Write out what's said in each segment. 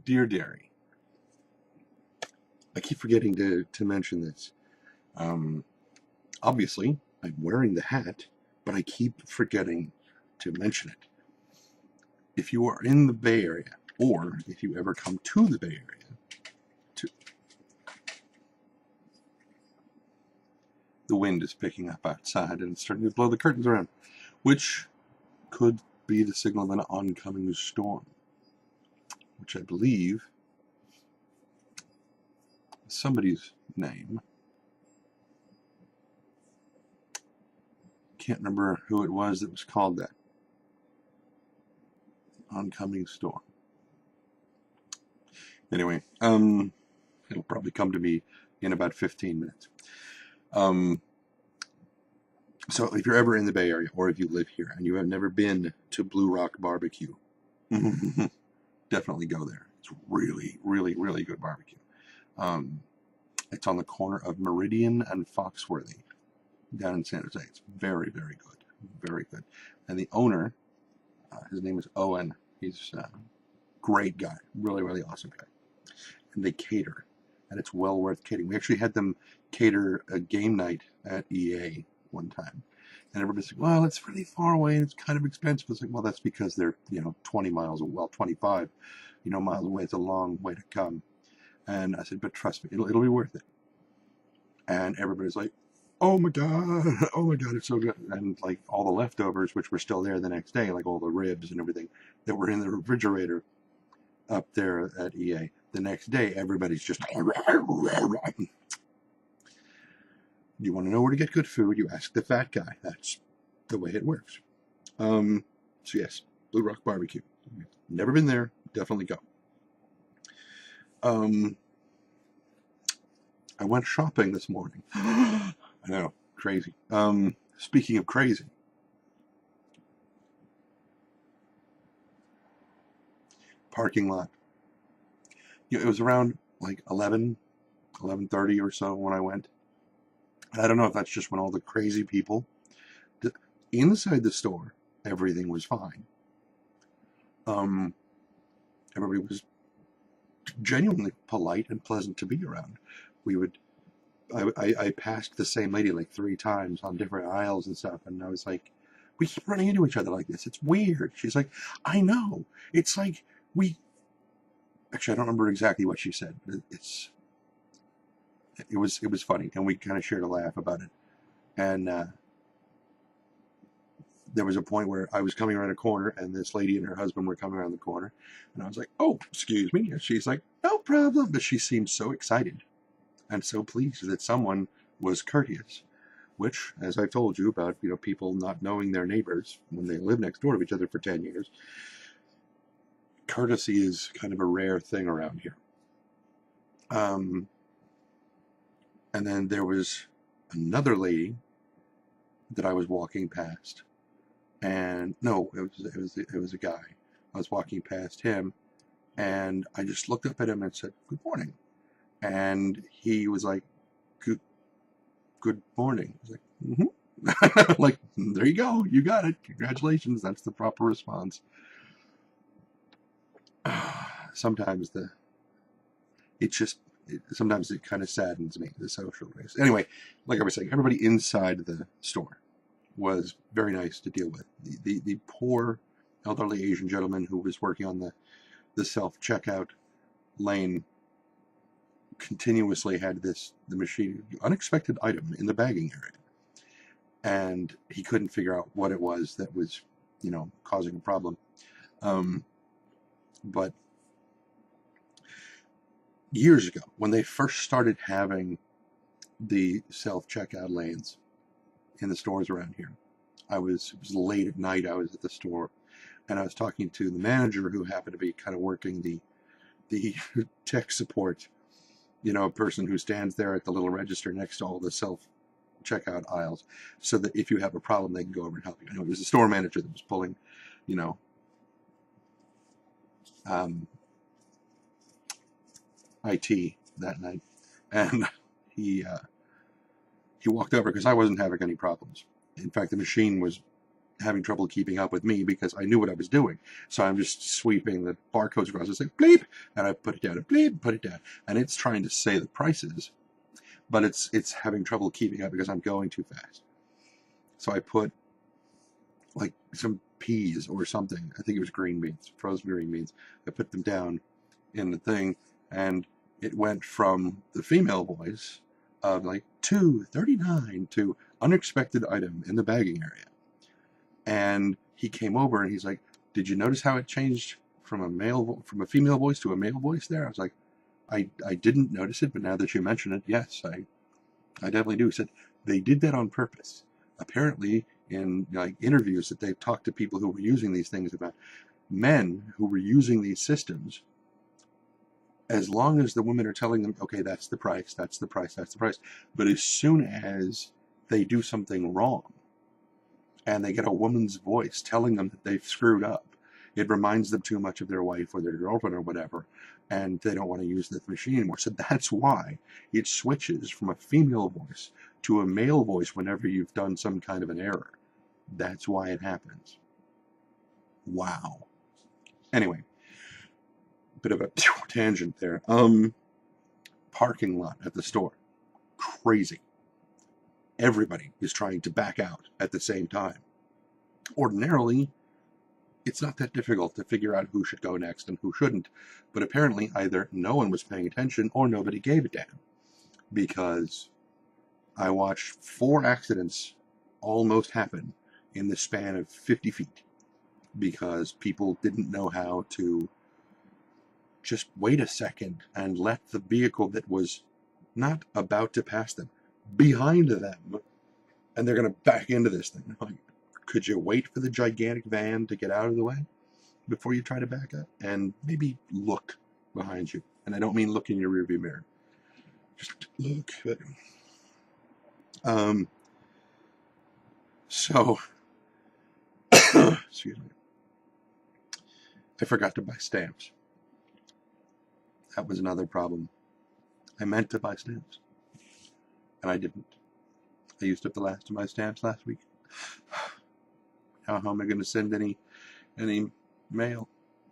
Dear Dairy, I keep forgetting to mention this. Obviously, I'm wearing the hat, but I keep forgetting to mention it. If you are in the Bay Area, or if you ever come to the Bay Area, to, the wind is picking up outside and it's starting to blow the curtains around, which could be the signal of an oncoming storm, which I believe is somebody's name. Can't remember who it was that was called that. Oncoming storm. Anyway, it'll probably come to me in about 15 minutes. So if you're ever in the Bay Area, or if you live here and you have never been to Blue Rock Barbecue, definitely go there. It's really, really, really good barbecue. It's on the corner of Meridian and Foxworthy down in San Jose. It's very, very good. Very good. And the owner, his name is Owen. He's a great guy. Really, really awesome guy. And they cater. And it's well worth catering. We actually had them cater a game night at EA one time. And everybody's like, well, it's really far away and it's kind of expensive. It's like, well, that's because they're, 20 miles, well, 25, miles away. It's a long way to come. And I said, but trust me, it'll be worth it. And everybody's like, oh my God, it's so good. And like all the leftovers, which were still there the next day, like all the ribs and everything that were in the refrigerator up there at EA. The next day, everybody's just, you want to know where to get good food, you ask the fat guy. That's the way it works. So yes, Blue Rock Barbecue. Never been there, definitely go. I went shopping this morning. I know, crazy. Speaking of crazy, parking lot. It was around like 11:30 or so when I went. And I don't know if that's just when all the crazy people. Inside the store, everything was fine. Everybody was genuinely polite and pleasant to be around. I passed the same lady like 3 times on different aisles and stuff, and I was like, we keep running into each other like this. It's weird. She's like, I know. It's like actually, I don't remember exactly what she said, but it was funny, and we kind of shared a laugh about it. And there was a point where I was coming around a corner, and this lady and her husband were coming around the corner, and I was like, oh, excuse me. And she's like, no problem. But she seemed so excited and so pleased that someone was courteous, which, as I told you about, people not knowing their neighbors when they live next door to each other for 10 years, courtesy is kind of a rare thing around here. And then there was another lady that I was walking past, and no, it was a guy. I was walking past him, and I just looked up at him and said, "Good morning," and he was like, "Good morning." I was like, "Mm-hmm." Like, there you go, you got it. Congratulations, that's the proper response. Sometimes sometimes it kind of saddens me, the social race. Anyway, like I was saying, everybody inside the store was very nice to deal with. The poor elderly Asian gentleman who was working on the self-checkout lane continuously had the machine, unexpected item in the bagging area. And he couldn't figure out what it was that was, causing a problem. But years ago, when they first started having the self-checkout lanes in the stores around here, it was late at night. I was at the store, and I was talking to the manager, who happened to be kind of working the tech support, person who stands there at the little register next to all the self-checkout aisles, so that if you have a problem, they can go over and help you. I know it was the store manager that was pulling, IT that night, and he walked over because I wasn't having any problems. In fact, the machine was having trouble keeping up with me because I knew what I was doing. So I'm just sweeping the barcodes across. It's like bleep, and I put it down, and bleep, put it down, and it's trying to say the prices, but it's having trouble keeping up because I'm going too fast. So I put like some peas or something. I think it was green beans, frozen green beans. I put them down in the thing, and it went from the female voice of like $2.39 to unexpected item in the bagging area. And he came over and he's like, "Did you notice how it changed from a female voice to a male voice there?" I was like, I didn't notice it, but now that you mention it, yes, I definitely do. He said they did that on purpose. Apparently, in like interviews that they've talked to people who were using these things about men who were using these systems, as long as the women are telling them, okay, that's the price, that's the price, that's the price. But as soon as they do something wrong and they get a woman's voice telling them that they've screwed up, it reminds them too much of their wife or their girlfriend or whatever, and they don't want to use the machine anymore. So that's why it switches from a female voice to a male voice whenever you've done some kind of an error. That's why it happens. Wow. Anyway, bit of a tangent there. Parking lot at the store. Crazy. Everybody is trying to back out at the same time. Ordinarily, it's not that difficult to figure out who should go next and who shouldn't, but apparently either no one was paying attention or nobody gave a damn, because I watched 4 accidents almost happen in the span of 50 feet because people didn't know how to just wait a second and let the vehicle that was not about to pass them behind them, and they're going to back into this thing. Like, could you wait for the gigantic van to get out of the way before you try to back up? And maybe look behind you. And I don't mean look in your rearview mirror. Just look. So, excuse me. I forgot to buy stamps. That was another problem. I meant to buy stamps, and I didn't. I used up the last of my stamps last week. How am I going to send any mail?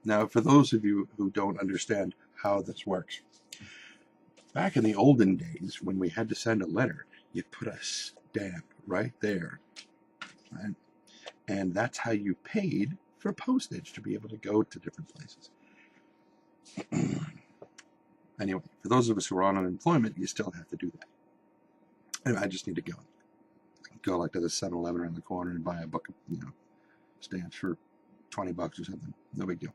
Now, for those of you who don't understand how this works, back in the olden days when we had to send a letter, you put a stamp right there, right? And that's how you paid for postage to be able to go to different places. Anyway, for those of us who are on unemployment, you still have to do that. Anyway, I just need to go like to the 7-Eleven around the corner and buy a book of, stamps for $20 or something. No big deal.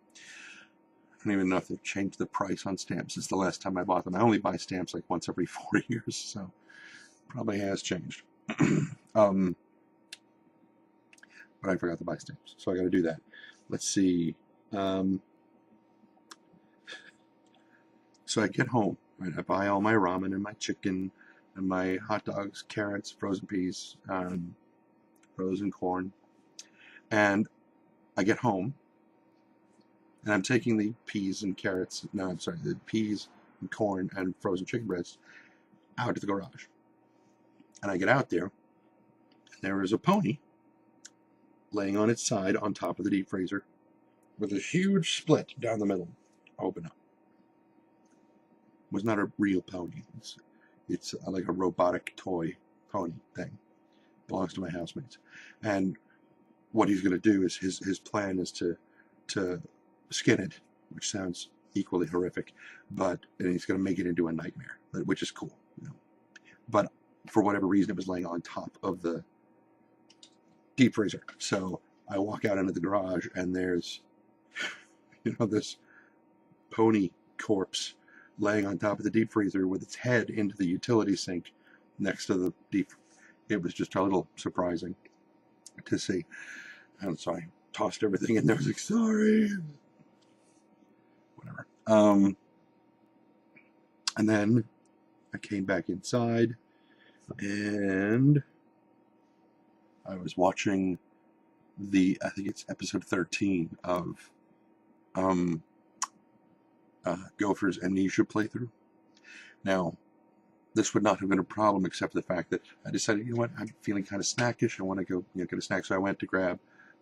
I don't even know if they've changed the price on stamps since the last time I bought them. I only buy stamps like once every 4 years, so probably has changed. But I forgot to buy stamps, so I got to do that. Let's see. So I get home, right? I buy all my ramen and my chicken and my hot dogs, carrots, frozen peas, frozen corn. And I get home, and I'm taking the peas and carrots, no, I'm sorry, the peas and corn and frozen chicken breasts out to the garage. And I get out there, and there is a pony laying on its side on top of the deep freezer with a huge split down the middle, open up. It was not a real pony. It's like a robotic toy pony thing. Belongs to my housemates. And what he's going to do is his plan is to skin it, which sounds equally horrific, and he's going to make it into a nightmare, which is cool. But for whatever reason, it was laying on top of the deep freezer. So I walk out into the garage, and there's this pony corpse laying on top of the deep freezer with its head into the utility sink next to the deep. It was just a little surprising to see. And so I tossed everything in there. I was like, sorry. Whatever. And then I came back inside, and I was watching I think it's episode 13 of Gopher's Amnesia playthrough. Now, this would not have been a problem except for the fact that I decided, I'm feeling kind of snackish. I want to go get a snack. So I went to grab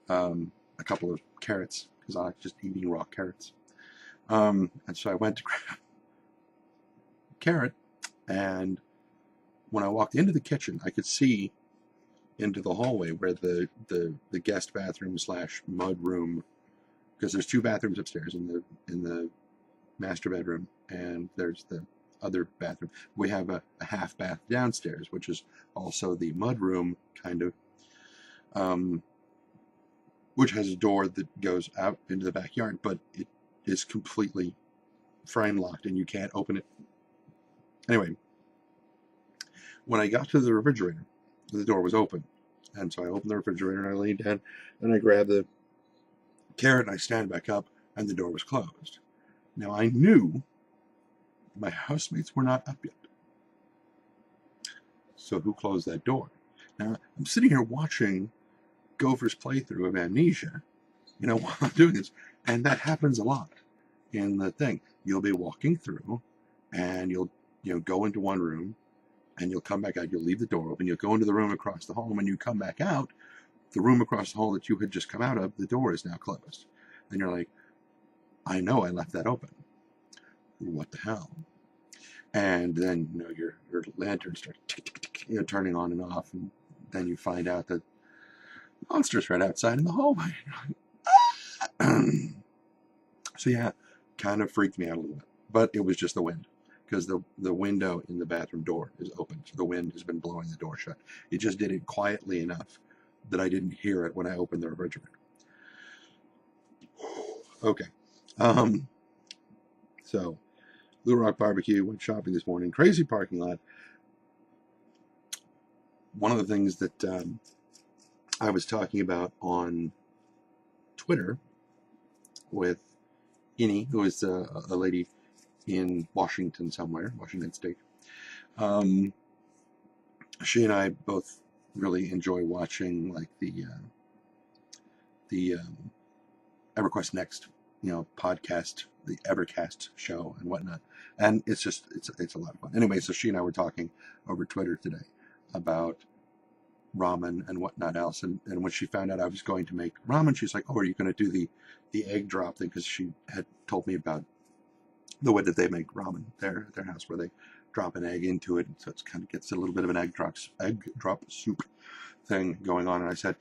a couple of carrots because I like just eating raw carrots. And so I went to grab a carrot, and when I walked into the kitchen, I could see into the hallway where the guest bathroom slash mud room, because there's two bathrooms upstairs in the master bedroom, and there's the other bathroom. We have a half bath downstairs, which is also the mud room, kind of, which has a door that goes out into the backyard, but it is completely frame locked and you can't open it. Anyway, when I got to the refrigerator, the door was open. And so I opened the refrigerator and I leaned down and I grabbed the carrot and I stand back up and the door was closed. Now I knew my housemates were not up yet. So who closed that door? Now I'm sitting here watching Gopher's playthrough of Amnesia, while I'm doing this. And that happens a lot in the thing. You'll be walking through and you'll go into one room and you'll come back out. You'll leave the door open. You'll go into the room across the hall. And when you come back out, the room across the hall that you had just come out of, the door is now closed. And you're like, I know I left that open. What the hell? And then your lantern starts turning on and off, and then you find out that the monster's right outside in the hallway. So yeah, kind of freaked me out a little bit. But it was just the wind, because the window in the bathroom door is open, so the wind has been blowing the door shut. It just did it quietly enough that I didn't hear it when I opened the refrigerator. Okay. So, Little Rock Barbecue, went shopping this morning. Crazy parking lot. One of the things that I was talking about on Twitter with Innie, who is a lady in Washington somewhere, Washington State. She and I both really enjoy watching like the EverQuest Next, podcast, the Evercast show and whatnot, and it's a lot of fun. Anyway, so she and I were talking over Twitter today about ramen and whatnot else, and when she found out I was going to make ramen, she's like, "Oh, are you going to do the egg drop thing?" Because she had told me about the way that they make ramen there at their house, where they drop an egg into it, and so it kind of gets a little bit of an egg drop soup thing going on. And I said,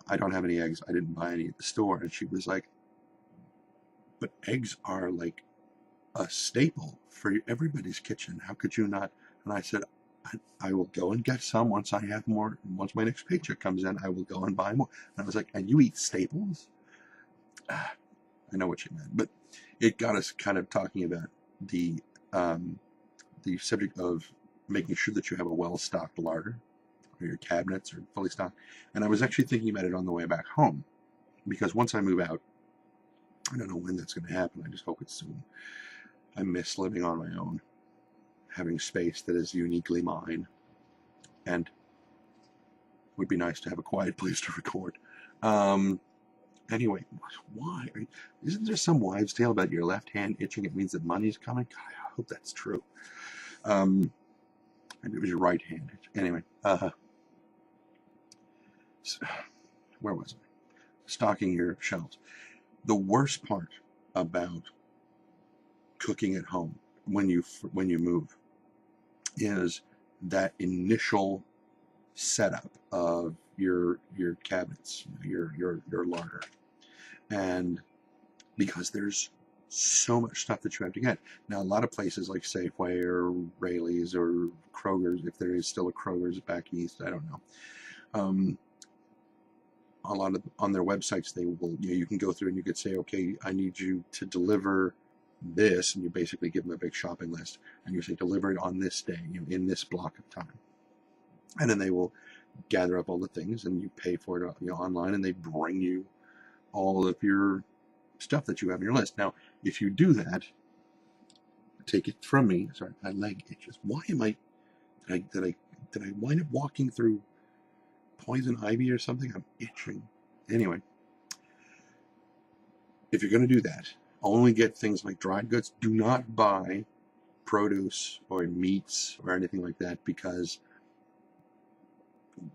I don't have any eggs. I didn't buy any at the store. And she was like, but eggs are like a staple for everybody's kitchen. How could you not? And I said, I will go and get some once I have more. Once my next paycheck comes in, I will go and buy more. And I was like, and you eat staples? I know what you meant, but it got us kind of talking about the subject of making sure that you have a well-stocked larder, or your cabinets are fully stocked. And I was actually thinking about it on the way back home, because once I move out, I don't know when that's going to happen. I just hope it's soon. I miss living on my own, having space that is uniquely mine, and would be nice to have a quiet place to record. Anyway, why? Isn't there some wives' tale about your left hand itching? It means that money's coming? God, I hope that's true. Maybe it was your right hand. Anyway, where was I? Stocking your shelves. The worst part about cooking at home when you move is that initial setup of your cabinets, your larder, and because there's so much stuff that you have to get. Now, a lot of places like Safeway or Raley's or Kroger's, if there is still a Kroger's back east, I don't know. A lot of on their websites, they will, you can go through and you could say, okay, I need you to deliver this, and you basically give them a big shopping list, and you say deliver it on this day, in this block of time, and then they will gather up all the things, and you pay for it, online, and they bring you all of your stuff that you have on your list. Now, if you do that, take it from me. Sorry, my leg itches. Why am I? Did I wind up walking through poison ivy or something? I'm itching. Anyway, if you're going to do that, only get things like dried goods. Do not buy produce or meats or anything like that, because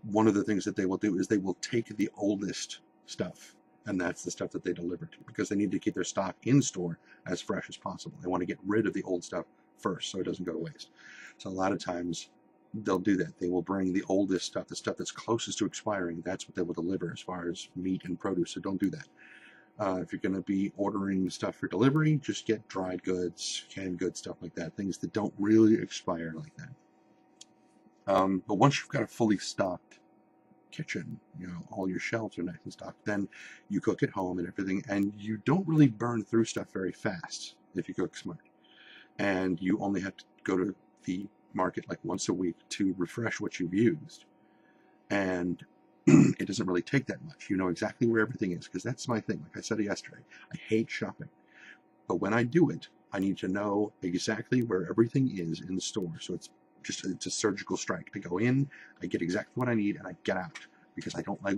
one of the things that they will do is they will take the oldest stuff. And that's the stuff that they deliver to, because they need to keep their stock in store as fresh as possible. They want to get rid of the old stuff first so it doesn't go to waste. So a lot of times they'll do that. They will bring the oldest stuff, the stuff that's closest to expiring. That's what they will deliver as far as meat and produce. So don't do that. If you're going to be ordering stuff for delivery, just get dried goods, canned goods, stuff like that. Things that don't really expire like that. But once you've got a fully stocked kitchen, all your shelves are nice and stocked, then you cook at home and everything, and you don't really burn through stuff very fast if you cook smart. And you only have to go to the market like once a week to refresh what you've used. And it doesn't really take that much. You know exactly where everything is, because that's my thing. Like I said yesterday, I hate shopping. But when I do it, I need to know exactly where everything is in the store. So it's a surgical strike. I go in, I get exactly what I need, and I get out, because I don't like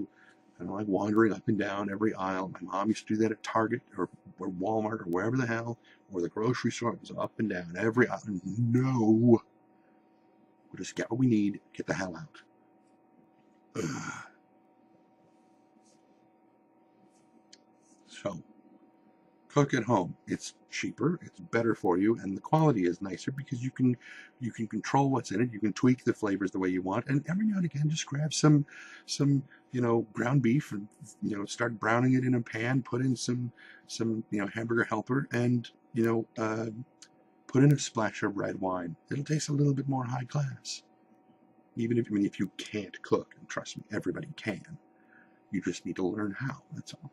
wandering up and down every aisle. My mom used to do that at Target or Walmart or wherever the hell, or the grocery store. It was up and down every aisle. No, we'll just get what we need, get the hell out. Ugh. So cook at home. It's cheaper, it's better for you, and the quality is nicer because you can control what's in it. You can tweak the flavors the way you want, and every now and again just grab some ground beef and start browning it in a pan. Put in some hamburger helper, and put in a splash of red wine. It'll taste a little bit more high class. Even if you can't cook, and trust me, everybody can. You just need to learn how. That's all.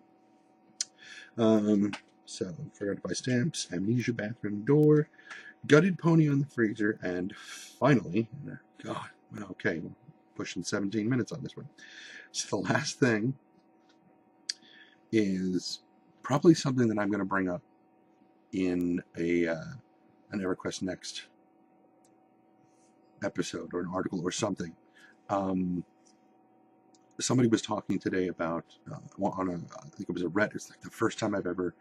So, forgot to buy stamps, amnesia bathroom door, gutted pony on the freezer, and finally, God, okay, we're pushing 17 minutes on this one. So the last thing is probably something that I'm going to bring up in an EverQuest Next episode or an article or something. Somebody was talking today about I think it was a Reddit. It's like the first time I've ever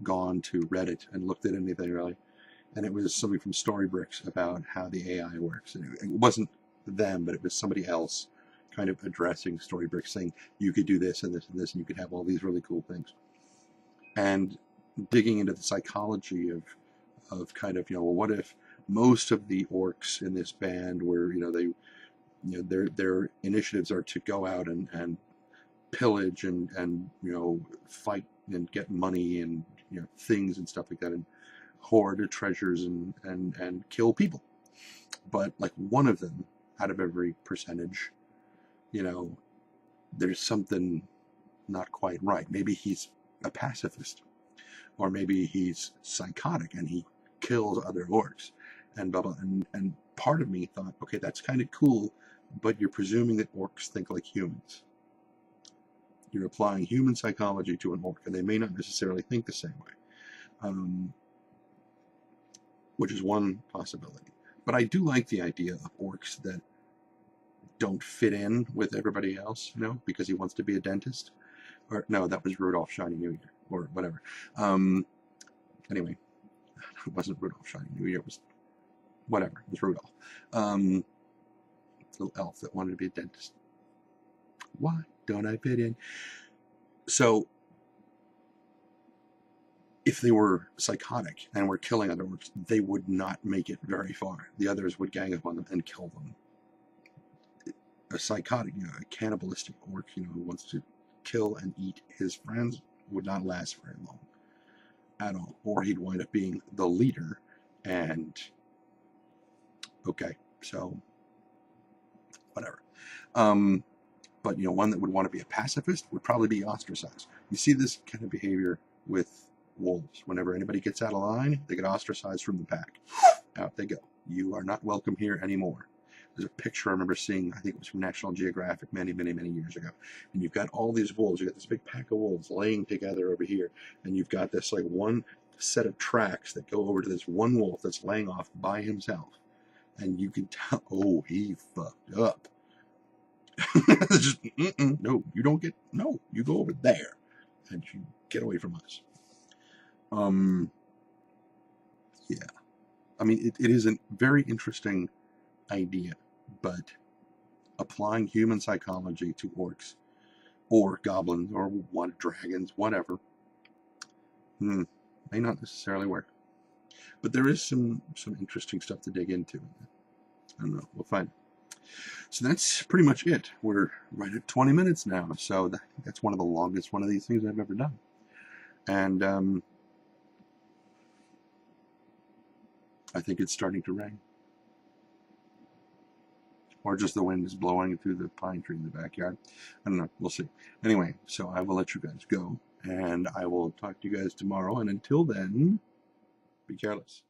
gone to Reddit and looked at anything really, and it was somebody from Storybricks about how the AI works. And it wasn't them, but it was somebody else kind of addressing Storybricks, saying you could do this and this and this, and you could have all these really cool things. And digging into the psychology of kind of well, what if most of the orcs in this band were their initiatives are to go out and pillage and fight and get money and things and stuff like that, and hoard treasures and kill people. But like one of them out of every percentage, there's something not quite right. Maybe he's a pacifist, or maybe he's psychotic and he kills other orcs and blah blah. And part of me thought, okay, that's kind of cool, but you're presuming that orcs think like humans. You're applying human psychology to an orc, and they may not necessarily think the same way, which is one possibility. But I do like the idea of orcs that don't fit in with everybody else, because he wants to be a dentist. Or no, that was Rudolph Shiny New Year, or whatever. Anyway, it wasn't Rudolph Shiny New Year. It was whatever. It was Rudolph. Little elf that wanted to be a dentist. Why don't I fit in? So, if they were psychotic and were killing other orcs, they would not make it very far. The others would gang up on them and kill them. A psychotic, a cannibalistic orc, who wants to kill and eat his friends, would not last very long at all. Or he'd wind up being the leader, and okay, so whatever. But one that would want to be a pacifist would probably be ostracized. You see this kind of behavior with wolves. Whenever anybody gets out of line, they get ostracized from the pack. Out they go. You are not welcome here anymore. There's a picture I remember seeing, I think it was from National Geographic many, many, many years ago. And you've got all these wolves. You've got this big pack of wolves laying together over here. And you've got this like one set of tracks that go over to this one wolf that's laying off by himself. And you can tell, oh, he fucked up. Just, no, you don't get, no, you go over there and you get away from us. Yeah. I mean, it is a very interesting idea, but applying human psychology to orcs or goblins, or what, dragons, whatever. May not necessarily work. But there is some interesting stuff to dig into. I don't know. We'll find. So that's pretty much it. We're right at 20 minutes now. So that's one of the longest one of these things I've ever done. And I think it's starting to rain. Or just the wind is blowing through the pine tree in the backyard. I don't know. We'll see. Anyway, so I will let you guys go. And I will talk to you guys tomorrow. And until then, be careless.